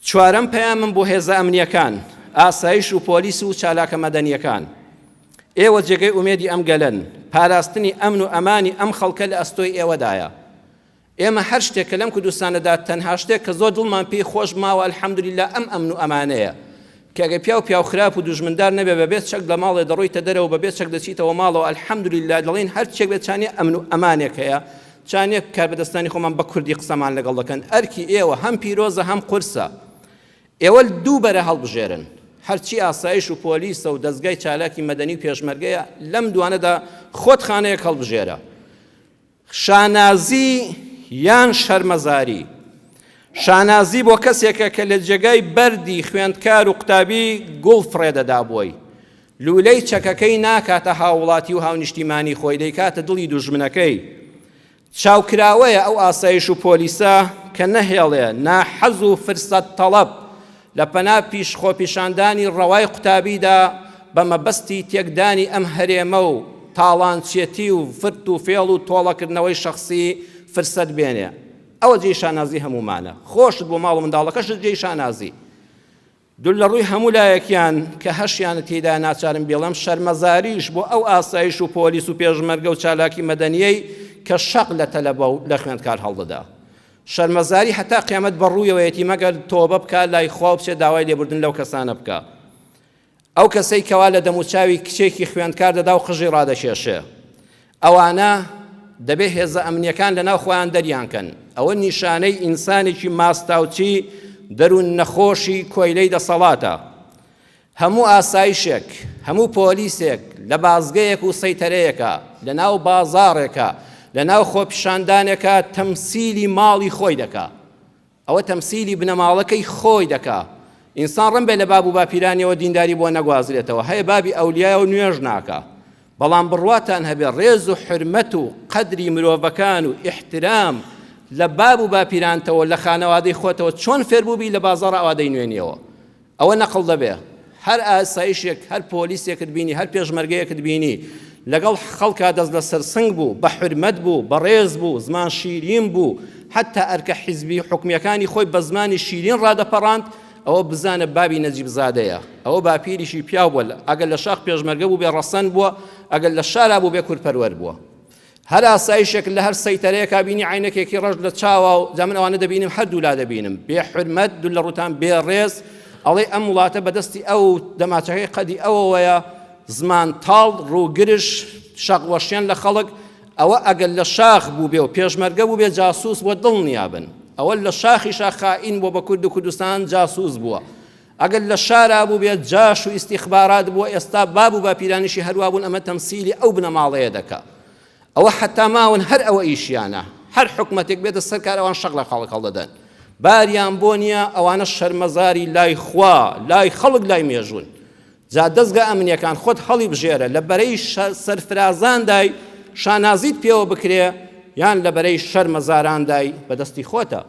چوارەم پەیامم بۆ هێزە ئەمنیەکان، ئاسایش و پۆلیس و چالاکە مەدەنیەکان. ئێوە جێگەی ئومێدی ئەم گەلەن، پاراستنی ئەمن و ئەمانی ئەم خەڵکە لە ئەستۆی ئێوەدایە. ئێمە هەر شتێک کە لەم کوردستانەدا تەنها شتێک کە زۆر دڵمان پێی خۆش ماوە ئەلحەمدولیلا ئەم ئەمن و ئەمانەیە کە ئەگە پیاو خراپ و دوژمندار نەبێ بەبێت چەک لە ماڵێ دەڕۆیتە دەرەوە بەبێت چەک دەچیتەوە ماڵەوە ئەلحەمدولیلا دەڵێن هەر چێک بێت چانێ ئەمن و ئەمانێک هەیە، چانێک کاربەدەستانی خۆمان بە کوردی قسەمان لەگەڵ دەکەن. ئەرکی ئێوە هەم پیرۆزە هەم قورسە. ئێوە دوو بەرە هەڵبژێرن، هەرچی ئاسایش و پۆلیسە و دەستگای چالاکی مەدەنی و پێشمەرگەیە لەم دوانەدا خۆت خانەیەک هەڵبژێرە. شانازی یان شەرمەزاری. شانازی بۆ کەسێکە کە لە جێگای بەردی خوێندکار و قوتابی گوڵ فڕێدەدا بۆی، لولەی چەکەکەی ناکاتە هاوڵاتی و هاونیشتیمانی خۆی، دەیکاتە دڵی دوژمنەکەی. چاوکراوەیە ئەو ئاسایش و پۆلیسە کە نەهێڵێ ناحەز و فرسەت تەڵەب لە پەنا پیش خۆپیشاندانی ڕەوای قوتابیدا بە مەبەستی تێکدانی ئەم هەرێمە و تاڵانچێتی و فرد و فێڵ و تۆڵەکردنەوەی شەخصی فرسەت بێنێ. ئەوە جێی شانازی هەمومانە. خۆشت بۆ ماڵ و منداڵەکەشت جێی شانازی. دوو لە ڕووی هەموو لایەکیان کە هەشیانە تێدا ناچارم بێڵم شەرمەزاریش بۆ ئەو ئاسایش و پۆلیس و پێشمەرگە و چالاکی مەدەنیەی کە شەق لە تەلەبە و لە خوێندکار هەڵدەدا. شەرمەزاری هەتا قیامەت بەڕوویەوەیەتی مەگەر تۆبە بکە لای خوا بچێ داوای لێبوردن لەو کەسانە بکە. ئەو کەسەی کەوا لە دەموچاوی کچێکی خوێندکار دەدا و خژی ڕادەشێشێ، ئەوانە دەبێ هێزە ئەمنیەکان لەناو خۆیان دەریانکەن. ئەوە نیشانەی ئینسانێکی ماستاوچی دەروون نەخۆشی کۆیلەی دەسەڵاتە. هەموو ئاسایشێک، هەموو پۆلیسێک لە بازگەیەک و سەیتەرەیەکە، لەناو بازاڕێکە، لەناو خۆپیشاندانێکە تەمسیلی ماڵی خۆی دەکا. ئەوە تەمسیلی بنەماڵەکەی خۆی دەکا. ئینسان ڕەن بێ لە باب و باپیرانیەوە دینداری بۆ نەگوازرێتەوە، هەیە بابی ئەولیایە و نوێژ ناکە، بەڵام بڕواتان هەبێ ڕێز و حرمەت و قەدری مرۆڤەکان و ئیحترام لە باب و باپیرانتەوە لە خانەوادەی خۆتەوە چۆن فێربووبی لە بازاڕ ئەوادەی نوێنیەوە. ئەوە نەقڵ دەبێ. هەر ئاسایشێک، هەر پۆلیسێکت بینی، هەر پێشمەرگەیەکت بینی لەگەڵ خەڵکا دەست لە سەرسنگ بوو، بە حرمەت بوو، بە ڕێز بوو، زمان شیرین بوو، حتا ئەرکە حیزبی حکومیەکانی خۆی بە زمانی شیرین ڕادەپەڕاند، ئەوە بزانە بابی نەجیب زادەیە. ئەوە باپیریشی پیاو بووە، ئەگەر لە شاخ پێشمەرگە بوو بێ ڕەسەن بووە، ئەگەر لە شارا بوو بێ کورپەروەر بووە. هەر ئاسایشێک لە هەر سەیتەرەیەکا بینی عینەکێکی ڕەش لە چاوە و جامن ئەوانە دەبینم هەردوو لا دەبینم بێ حرمەت، دوو لە ڕووتان بێ ڕێز، ئەڵێ ئەم وڵاتە بەدەستی ئەو دەماچەکەی قەدی ئەوەوەیە زمان تاڵ ڕووگرش شەقوەشیان لە خەڵک. ئەوە ئەگەر لە شاخ بوو بێ و پێشمەرگە بوو بێ جاسووس بۆ دڵنیابن. ئەوە لە شاخی خائین بۆ بە کورد و کوردستان جاسووس بووە. ئەگەر لە شارا بوو بێت جاش و ئیستیخبارات بووە، ئێستا باب و باپیرانیشی هەروە بوون، ئەمە تەمسیلی ئەو بنەماڵەیە دەکا. ئەوە حتا ماون هەر ئەوە ئیشیانە، هەر حکومەتێک بێتە سەرکار ئەوان شەق لە خەڵک هەڵدەدەن. باریان بۆ نییە ئەوانە شەرمەزاری لای خوا، لای خەڵک، لای مێژوون. جا دەستگا ئەمنیەکان خۆت هەڵی بژێرە لە بەرەی سەرفرازاندای شانازیت پێوە بکرێ یان لە بەرەی شەرمەزاراندای بەدەستی خۆتە.